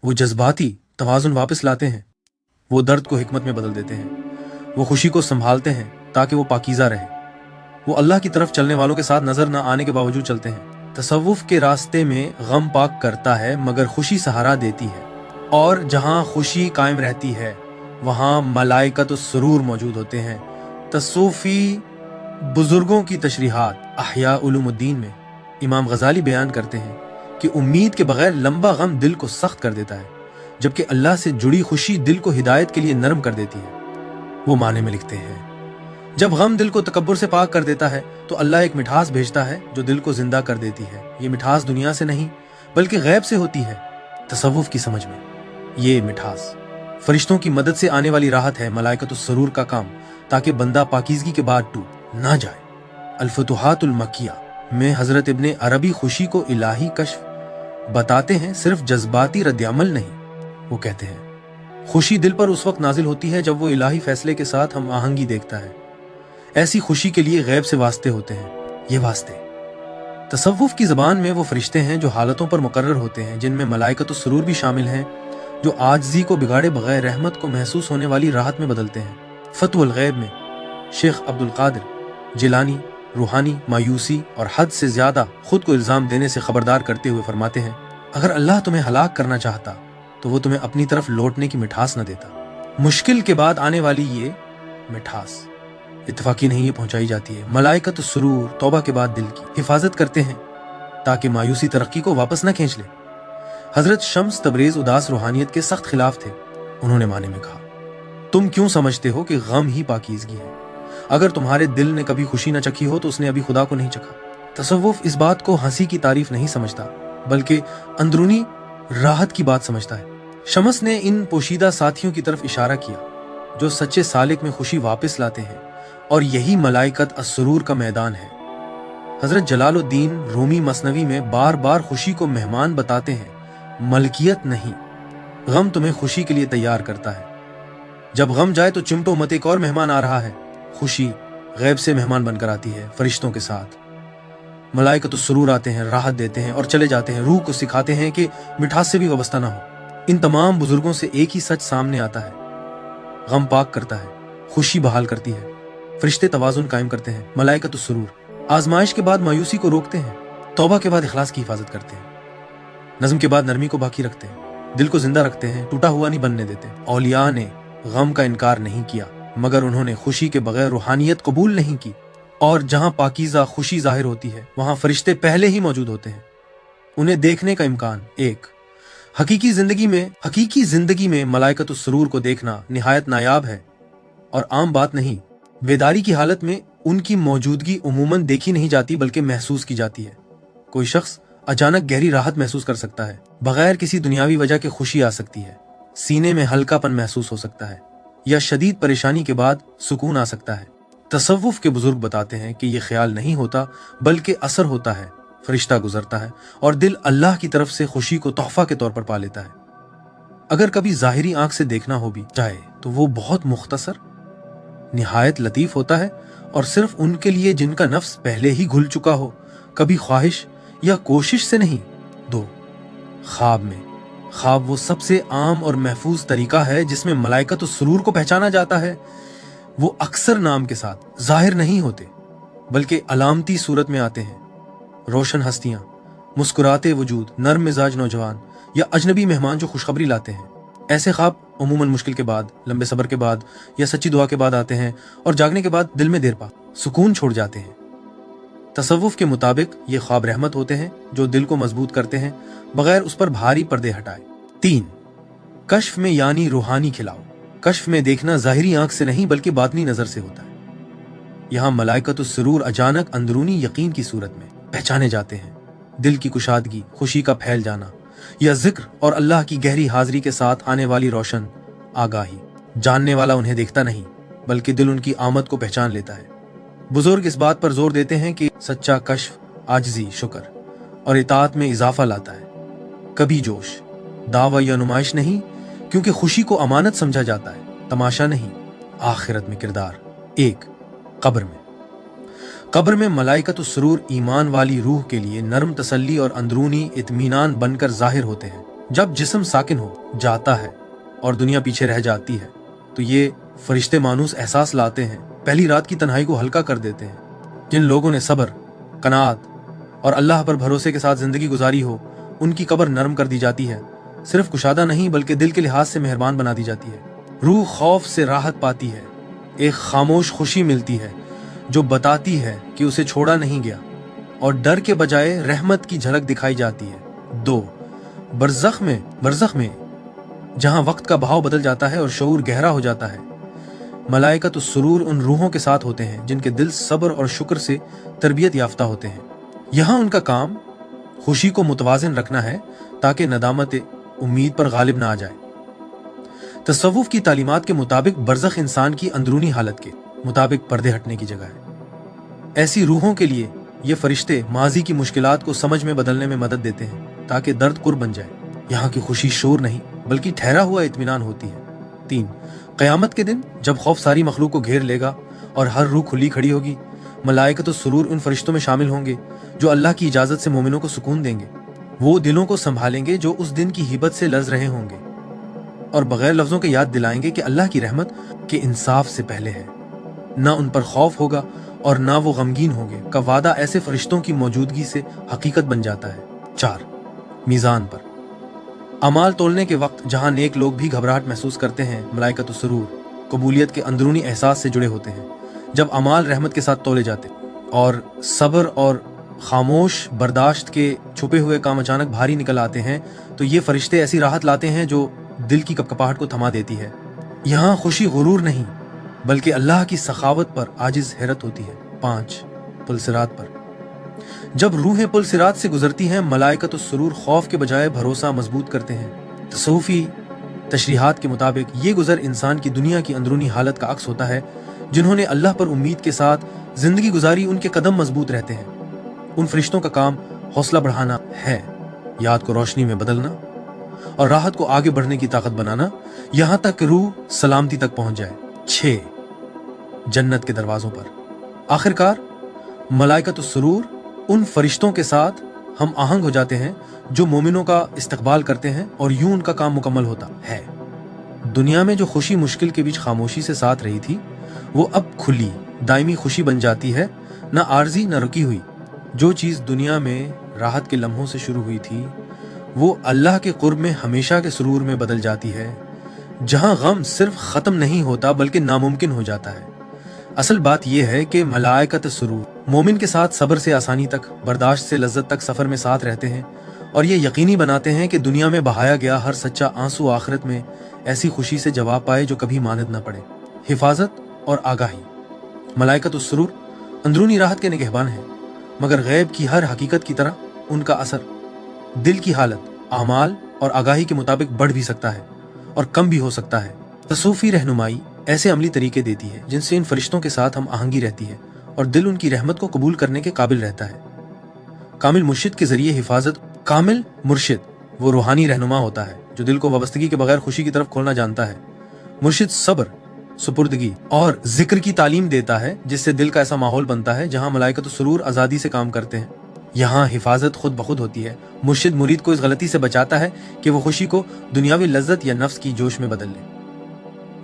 वो जज्बाती तवाजुन वापस लाते हैं, वो दर्द को हिकमत में बदल देते हैं, वो खुशी को संभालते हैं ताकि वो पाकीज़ा रहे। वो अल्लाह की तरफ चलने वालों के साथ नजर न आने के बावजूद चलते हैं। तसव्वुफ के रास्ते में गम पाक करता है मगर खुशी सहारा देती है, और जहां खुशी कायम रहती है वहां मलाइकतुस सुरूर मौजूद होते हैं। तसूफी बुजुर्गों की तशरीहात अहया उलूमुद्दीन में इमाम गजाली बयान करते हैं कि उम्मीद के बगैर लंबा गम दिल को सख्त कर देता है, जबकि अल्लाह से जुड़ी खुशी दिल को हिदायत के लिए नरम कर देती है। वो माने में लिखते हैं, जब गम दिल को तकब्बुर से पाक कर देता है तो अल्लाह एक मिठास भेजता है जो दिल को जिंदा कर देती है। ये मिठास दुनिया से नहीं बल्कि गैब से होती है। तसव्वुफ की समझ में ये मिठास फरिश्तों की मदद से आने वाली राहत है। मलाइकतुस सुरूर का काम ताकि बंदा पाकीज़गी के बाद टूट ना जाए। अल-फुतुहातुल मक्किया में हजरत इब्ने अरबी खुशी को इलाही कश्फ बताते हैं, सिर्फ जज्बाती रद्द-ए-अमल नहीं। वो कहते हैं खुशी दिल पर उस वक्त नाजिल होती है जब वो इलाही फैसले के साथ हम आहंगी देखता है। ऐसी खुशी के लिए गैब से वास्ते होते हैं। ये वास्ते तसव्वुफ की ज़बान में वो फरिश्ते हैं जो हालतों पर मुकर्रर होते हैं, जिनमें मलाइकतुस सुरूर भी शामिल हैं, जो आजिज़ी को बिगाड़े बगैर रहमत को महसूस होने वाली राहत में बदलते हैं। फतहुल गैब में शेख अब्दुल कादिर जिलानी रूहानी मायूसी और हद से ज्यादा खुद को इल्जाम देने से खबरदार करते हुए फरमाते हैं, अगर अल्लाह तुम्हें हलाक करना चाहता तो वो तुम्हें अपनी तरफ लौटने की मिठास न देता। मुश्किल के बाद आने वाली ये मिठास इत्तफाकी नहीं ये पहुंचाई जाती है। मलाइकतुस सुरूर तौबा के बाद दिल की हिफाजत करते हैं ताकि मायूसी तरक्की को वापस न खींच ले। हजरत शम्स तबरेज उदास रूहानियत के सख्त खिलाफ थे। उन्होंने माने में कहा, तुम क्यों समझते हो कि गम ही पाकीज़गी है? अगर तुम्हारे दिल ने कभी खुशी न चखी हो तो उसने अभी खुदा को नहीं चखा। तसव्वुफ इस बात को हंसी की तारीफ नहीं समझता बल्कि अंदरूनी राहत की बात समझता है। शम्स ने इन पोशीदा साथियों की तरफ इशारा किया जो सच्चे सालिक में खुशी वापस लाते हैं, और यही मलाइकत अस्सुरूर का मैदान है। हजरत जलालुद्दीन रूमी मसनवी में बार बार खुशी को मेहमान बताते हैं, मलकियत नहीं। गम तुम्हें खुशी के लिए तैयार करता है। जब गम जाए तो चिमटो मत, एक और मेहमान आ रहा है। खुशी गैब से मेहमान बनकर आती है फरिश्तों के साथ। मलाइकतुस सुरूर आते हैं, राहत देते हैं और चले जाते हैं। रूह को सिखाते हैं कि मिठास से भी वाबस्ता ना हो। इन तमाम बुजुर्गों से एक ही सच सामने आता है, गम पाक करता है, खुशी बहाल करती है। फरिश्ते तवाजुन कायम करते हैं। मलाइकतुस सुरूर आजमाइश के बाद मायूसी को रोकते हैं, तौबा के बाद इखलास की हिफाजत करते हैं, नज़्म के बाद नरमी को बाकी रखते हैं, दिल को जिंदा रखते हैं, टूटा हुआ नहीं बनने देते। औलिया ने गम का इनकार नहीं किया, मगर उन्होंने खुशी के बगैर रूहानियत कबूल नहीं की। और जहां पाकीज़ा खुशी जाहिर होती है, वहां फरिश्ते पहले ही मौजूद होते हैं। उन्हें देखने का इम्कान एक। हकीकी जिंदगी में मलाइकतुस सुरूर को देखना निहायत नायाब है और आम बात नहीं। बेदारी की हालत में उनकी मौजूदगी उमूमन देखी नहीं जाती, बल्कि महसूस की जाती है। कोई शख्स अचानक गहरी राहत महसूस कर सकता है, बगैर किसी दुनियावी वजह के खुशी आ सकती है। सीने में हल्कापन महसूस हो सकता है, या शदीद परेशानी के बाद सुकून आ सकता है। तसव्वुफ के बुजुर्ग बताते हैं कि यह ख्याल नहीं होता, बल्कि असर होता है। फरिश्ता गुजरता है और दिल अल्लाह की तरफ से खुशी को तोहफा के तौर पर पा लेता है। अगर कभी जाहिरी आंख से देखना हो भी जाए तो वो बहुत मुख्तसर, निहायत लतीफ होता है, और सिर्फ उनके लिए जिनका नफ्स पहले ही घुल चुका हो, कभी ख्वाहिश या कोशिश से नहीं। दो, ख्वाब वो सबसे आम और महफूज तरीका है जिसमें मलाइकतुस सुरूर को पहचाना जाता है। वो अक्सर नाम के साथ जाहिर नहीं होते, बल्कि अलामती सूरत में आते हैं। रोशन हस्तियां, मुस्कुराते वजूद, नर्म मिजाज नौजवान या अजनबी मेहमान जो खुशखबरी लाते हैं। ऐसे ख्वाब उमूमन मुश्किल के बाद, लंबे सब्र के बाद या सच्ची दुआ के बाद आते हैं, और जागने के बाद दिल में देर पा सुकून छोड़ जाते हैं। तसव्वुफ के मुताबिक ये ख्वाब रहमत होते हैं जो दिल को मजबूत करते हैं, बगैर उस पर भारी पर्दे हटाए। 3, कश्फ में यानी रूहानी खिलाव। कश्फ में देखना जाहिरी आंख से नहीं बल्कि बातनी नजर से होता है। यहाँ मलाइकतुस सुरूर अचानक अंदरूनी यकीन की सूरत में पहचाने जाते हैं। दिल की कुशादगी, खुशी का फैल जाना, या जिक्र और अल्लाह की गहरी हाजिरी के साथ आने वाली रोशन आगाही। जानने वाला उन्हें देखता नहीं, बल्कि दिल उनकी आमद को पहचान लेता है। बुजुर्ग इस बात पर जोर देते हैं कि सच्चा कश्फ आजिज़ी, शुक्र और इताअत में इजाफा लाता है, कभी जोश, दावा या नुमाइश नहीं, क्योंकि खुशी को अमानत समझा जाता है, तमाशा नहीं। आखिरत में किरदार। 1, कब्र में मलाइकतुस सुरूर ईमान वाली रूह के लिए नरम तसल्ली और अंदरूनी इत्मीनान बनकर जाहिर होते हैं। जब जिस्म साकिन हो जाता है और दुनिया पीछे रह जाती है, तो ये फरिश्ते मानूस एहसास लाते हैं, पहली रात की तन्हाई को हल्का कर देते हैं। जिन लोगों ने सब्र, कनात और अल्लाह पर भरोसे के साथ जिंदगी गुजारी हो, उनकी कब्र नरम कर दी जाती है। सिर्फ कुशादा नहीं, बल्कि दिल के लिहाज से मेहरबान बना दी जाती है। रूह खौफ से राहत पाती है, एक खामोश खुशी मिलती है जो बताती है कि उसे छोड़ा नहीं गया, और डर के बजाय रहमत की झलक दिखाई जाती है। 2, बरज़ख में जहां वक्त का बहाव बदल जाता है और शऊर गहरा हो जाता है, मलाइकतुस सुरूर उन रूहों के साथ होते हैं जिनके दिल सब्र और शुक्र से तरबियत याफ्ता होते हैं। यहाँ उनका काम खुशी को मुतवाज़िन रखना है, ताकि नदामत उम्मीद पर गालिब ना आ जाए। तसव्वुफ की तालीमात के मुताबिक बरज़ख इंसान की अंदरूनी हालत के मुताबिक पर्दे हटने की जगह है। ऐसी रूहों के लिए ये फरिश्ते माजी की मुश्किलात को समझ में बदलने में मदद देते हैं, ताकि दर्द कुर्ब बन जाए। यहाँ की खुशी शोर नहीं, बल्कि ठहरा हुआ इत्मीनान होती है। 3, क़यामत के दिन जब खौफ सारी मखलूक को घेर लेगा और हर रूह खुली खड़ी होगी, मलाइकतुस सुरूर उन फरिश्तों में शामिल होंगे जो अल्लाह की इजाजत से मोमिनों को सुकून देंगे। वो दिलों को संभालेंगे जो उस दिन की हिबत से लर्ज रहे होंगे, और बगैर लफ्जों के याद दिलाएंगे कि अल्लाह की रहमत के इंसाफ से पहले है। ना उन पर खौफ होगा और ना वो गमगीन होंगे का वादा ऐसे फरिश्तों की मौजूदगी से हकीकत बन जाता है। 4, मीज़ान पर अमाल तोलने के वक्त जहां नेक लोग भी घबराहट महसूस करते हैं, मलाइकतुस सुरूर कबूलियत के अंदरूनी एहसास से जुड़े होते हैं। जब अमाल रहमत के साथ तोले जाते और सब्र और खामोश बर्दाश्त के छुपे हुए काम अचानक भारी निकल आते हैं, तो ये फरिश्ते ऐसी राहत लाते हैं जो दिल की कपकपाहट को थमा देती है। यहाँ खुशी गुरूर नहीं, बल्कि अल्लाह की सखावत पर आजिज हैरत होती है। 5, पुलसिरात पर जब रूहें पुलसिरात से गुजरती हैं, मलाइकतुस सुरूर खौफ के बजाय भरोसा मजबूत करते हैं। तसव्वुफी तशरीहात के मुताबिक ये गुजर इंसान की दुनिया की अंदरूनी हालत का अक्स होता है। जिन्होंने अल्लाह पर उम्मीद के साथ जिंदगी गुजारी, उनके कदम मजबूत रहते हैं। उन फरिश्तों का काम हौसला बढ़ाना है, याद को रोशनी में बदलना और राहत को आगे बढ़ने की ताकत बनाना, यहां तक कि रूह सलामती तक पहुंच जाए। 6. जन्नत के दरवाजों पर। आखिरकार मलाइकतुस सुरूर उन फरिश्तों के साथ हम आहंग हो जाते हैं जो मोमिनों का इस्तकबाल करते हैं और यूं उनका काम मुकम्मल होता है। दुनिया में जो खुशी मुश्किल के बीच खामोशी से साथ रही थी, वो अब खुली दायमी खुशी बन जाती है, न आर्जी न रुकी हुई। जो चीज़ दुनिया में राहत के लम्हों से शुरू हुई थी, वो अल्लाह के कुर्ब में हमेशा के सुरूर में बदल जाती है, जहां गम सिर्फ ख़त्म नहीं होता बल्कि नामुमकिन हो जाता है। असल बात यह है कि मलाइकत सुरूर मोमिन के साथ सब्र से आसानी तक, बर्दाश्त से लज्जत तक सफ़र में साथ रहते हैं और ये यकीनी बनाते हैं कि दुनिया में बहाया गया हर सच्चा आंसू आखिरत में ऐसी खुशी से जवाब पाए जो कभी मानद न पड़े। हिफाजत और आगाही। मलाइकतुस सुरूर अंदरूनी राहत के निगहबान हैं, मगर गैब की हर हकीकत की तरह उनका असर दिल की हालत, आमाल और आगाही के मुताबिक बढ़ भी सकता है और कम भी हो सकता है। तसूफी रहनुमाई ऐसे अमली तरीके देती है जिनसे इन फरिश्तों के साथ हम आहंगी रहती है और दिल उनकी रहमत को कबूल करने के काबिल रहता है। कामिल मुर्शिद के जरिए हिफाजत। कामिल मुर्शिद वो रूहानी रहनुमा होता है जो दिल को वाबस्तगी के बगैर खुशी की तरफ खोलना जानता है। मुर्शिद सब्र, सुपुर्दगी और जिक्र की तालीम देता है, जिससे दिल का ऐसा माहौल बनता है जहां मलाइकतुस सुरूर आज़ादी से काम करते हैं। यहाँ हिफाजत खुद बखुद होती है। मुर्शिद मुरीद को इस गलती से बचाता है कि वो खुशी को दुनियावी लज्जत या नफ्स की जोश में बदल ले।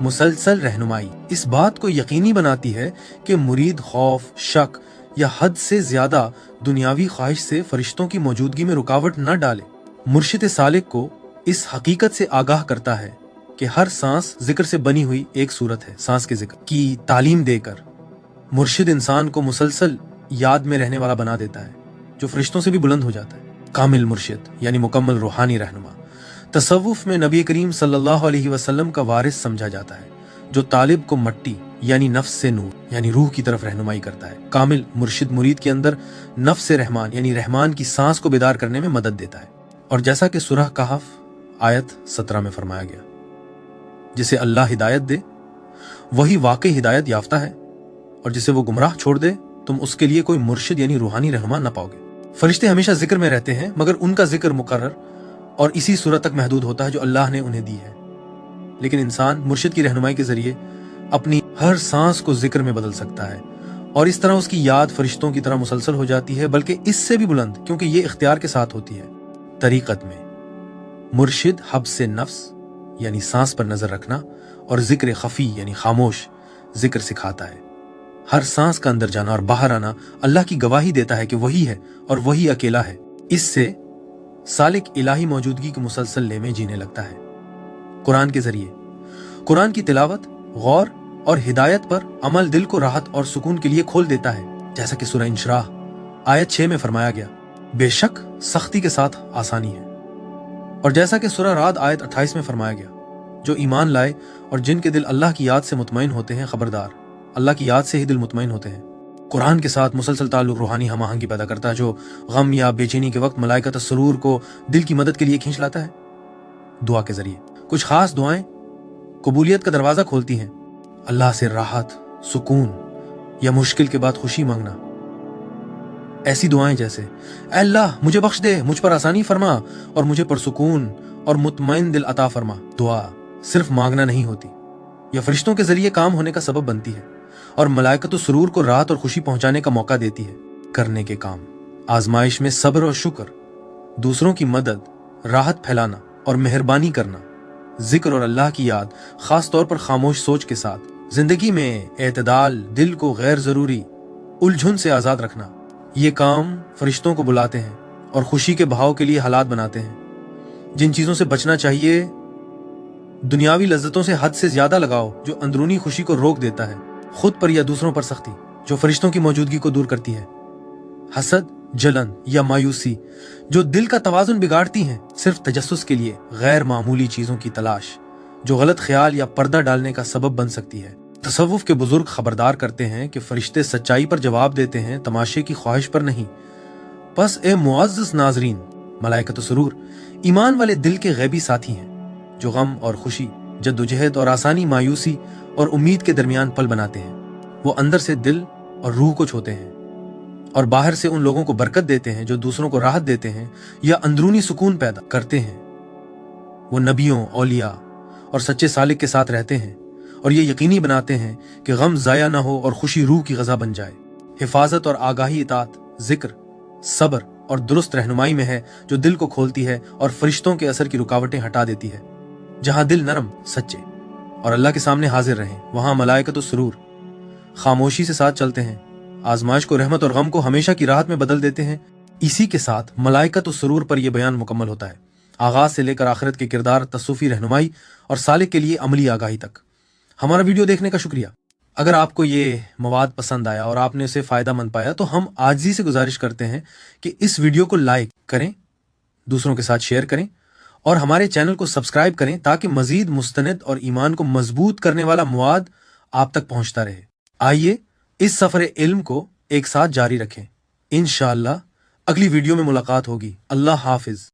मुसलसल रहनुमाई इस बात को यकीनी बनाती है कि मुरीद खौफ, शक या हद से ज्यादा दुनियावी ख्वाहिश से फरिश्तों की मौजूदगी में रुकावट न डाले। मुर्शिद सालिक को इस हकीकत से आगाह करता है कि हर सांस जिक्र से बनी हुई एक सूरत है। सांस के जिक्र की तालीम देकर मुर्शिद इंसान को मुसलसल याद में रहने वाला बना देता है, जो फरिश्तों से भी बुलंद हो जाता है। कामिल मुर्शिद यानी मुकम्मल रूहानी रहनुमा तसव्वुफ में नबी करीम सल्लल्लाहु अलैहि वसल्लम का वारिस समझा जाता है, जो तालिब को मट्टी यानी नफ्स से नूर यानी रूह की तरफ रहनुमाई करता है। कामिल मुर्शिद मुरीद के अंदर नफ्स रहमान यानी रहमान की सांस को बेदार करने में मदद देता है। और जैसा कि सूरह कहफ आयत 17 में फरमाया गया, जिसे अल्लाह हिदायत दे वही वाकई हिदायत याफ्ता है, और जिसे वो गुमराह छोड़ दे तुम उसके लिए कोई मुर्शिद यानी रूहानी रहनुमा न पाओगे। फरिश्ते हमेशा जिक्र में रहते हैं, मगर उनका जिक्र मुकर्रर और इसी सूरत तक महदूद होता है जो अल्लाह ने उन्हें दी है। लेकिन इंसान मुर्शिद की रहनुमाई के जरिए अपनी हर सांस को जिक्र में बदल सकता है, और इस तरह उसकी याद फरिश्तों की तरह मुसलसल हो जाती है, बल्कि इससे भी बुलंद, क्योंकि ये इख्तियार के साथ होती है। तरीकत में मुर्शिद हब्स से नफ्स यानी सांस पर नजर रखना और जिक्र खफी यानी खामोश जिक्र सिखाता है। हर सांस का अंदर जाना और बाहर आना अल्लाह की गवाही देता है कि वही है और वही अकेला है। इससे सालिक इलाही मौजूदगी के मुसलसल लेमे जीने लगता है। कुरान के जरिए कुरान की तिलावत, गौर और हिदायत पर अमल दिल को राहत और सुकून के लिए खोल देता है। जैसा कि सूरह इंशराह आयत 6 में फरमाया गया, बेशक सख्ती के साथ आसानी है। और जैसा कि सूरह राद आयत 28 में फरमाया गया, जो ईमान लाए और जिनके दिल अल्लाह की याद से मुतमईन होते हैं, खबरदार अल्लाह की याद से ही दिल मुतमईन होते हैं। कुरान के साथ मुसलसल ताल्लुक रूहानी हम आहंगी पैदा करता है, जो गम या बेचैनी के वक्त मलाइकत सुरूर को दिल की मदद के लिए खींच लाता है। दुआ के जरिए कुछ खास दुआएं कबूलियत का दरवाजा खोलती हैं। अल्लाह से राहत, सुकून या मुश्किल के बाद खुशी मांगना। ऐसी दुआएं जैसे, ऐ अल्लाह मुझे बख्श दे, मुझ पर आसानी फरमा और मुझे परसुकून और मुतमईन दिल अता फरमा। दुआ सिर्फ मांगना नहीं होती, यह फरिश्तों के जरिए काम होने का सबब बनती है और मलाइकतुस सुरूर को राहत और खुशी पहुंचाने का मौका देती है। करने के काम आजमाइश में सब्र और शुक्र, दूसरों की मदद, राहत फैलाना और मेहरबानी करना, जिक्र और अल्लाह की याद, खास तौर पर खामोश सोच के साथ। जिंदगी में एतदाल, दिल को गैर जरूरी उलझन से आजाद रखना, ये काम फरिश्तों को बुलाते हैं और खुशी के बहाव के लिए हालात बनाते हैं। जिन चीजों से बचना चाहिए, दुनियावी लज्जतों से हद से ज्यादा लगाओ जो अंदरूनी खुशी को रोक देता है। खुद पर या दूसरों पर सख्ती जो फरिश्तों की मौजूदगी को दूर करती है। हसद, जलन या मायूसी जो दिल का तवाजुन बिगाड़ती हैं। सिर्फ तजस्सुस के लिए गैर मामूली चीजों की तलाश जो गलत ख्याल या पर्दा डालने का सबब बन सकती है। तसव्वुफ के बुजुर्ग खबरदार करते हैं कि फरिश्ते सच्चाई पर जवाब देते हैं, तमाशे की ख्वाहिश पर नहीं। बस ए मुअज़्ज़ज़ नाज़रीन, मलाइकतुस सुरूर ईमान वाले दिल के गैबी साथी हैं जो गम और खुशी, जद्दोजहद और आसानी, मायूसी और उम्मीद के दरमियान पल बनाते हैं। वो अंदर से दिल और रूह को छूते हैं और बाहर से उन लोगों को बरकत देते हैं जो दूसरों को राहत देते हैं या अंदरूनी सुकून पैदा करते हैं। वो नबियों, औलिया और सच्चे सालिक के साथ रहते हैं और ये यकीनी बनाते हैं कि गम ज़ाया ना हो और खुशी रूह की ग़ज़ा बन जाए। हिफाजत और आगाही इतात, जिक्र, सब्र और दुरुस्त रहनुमाई में है जो दिल को खोलती है और फरिश्तों के असर की रुकावटें हटा देती है। जहां दिल नरम, सच्चे और अल्लाह के सामने हाजिर रहें, वहां मलाइकत सुरूर खामोशी से साथ चलते हैं, आजमाइश को रहमत और गम को हमेशा की राहत में बदल देते हैं। इसी के साथ मलाइकत सुरूर पर यह बयान मुकम्मल होता है, आगाज से लेकर आखिरत के किरदार, तसूफी रहनुमाई और सालिक के लिए अमली आगाही तक। हमारा वीडियो देखने का शुक्रिया। अगर आपको ये मवाद पसंद आया और आपने इसे फायदा मंद पाया तो हम आजिज़ी से गुजारिश करते हैं कि इस वीडियो को लाइक करें, दूसरों के साथ शेयर करें और हमारे चैनल को सब्सक्राइब करें ताकि मजीद मुस्तनद और ईमान को मजबूत करने वाला मवाद आप तक पहुंचता रहे। आइए इस सफर इल्म को एक साथ जारी रखें। इंशाअल्लाह अगली वीडियो में मुलाकात होगी। अल्लाह हाफिज।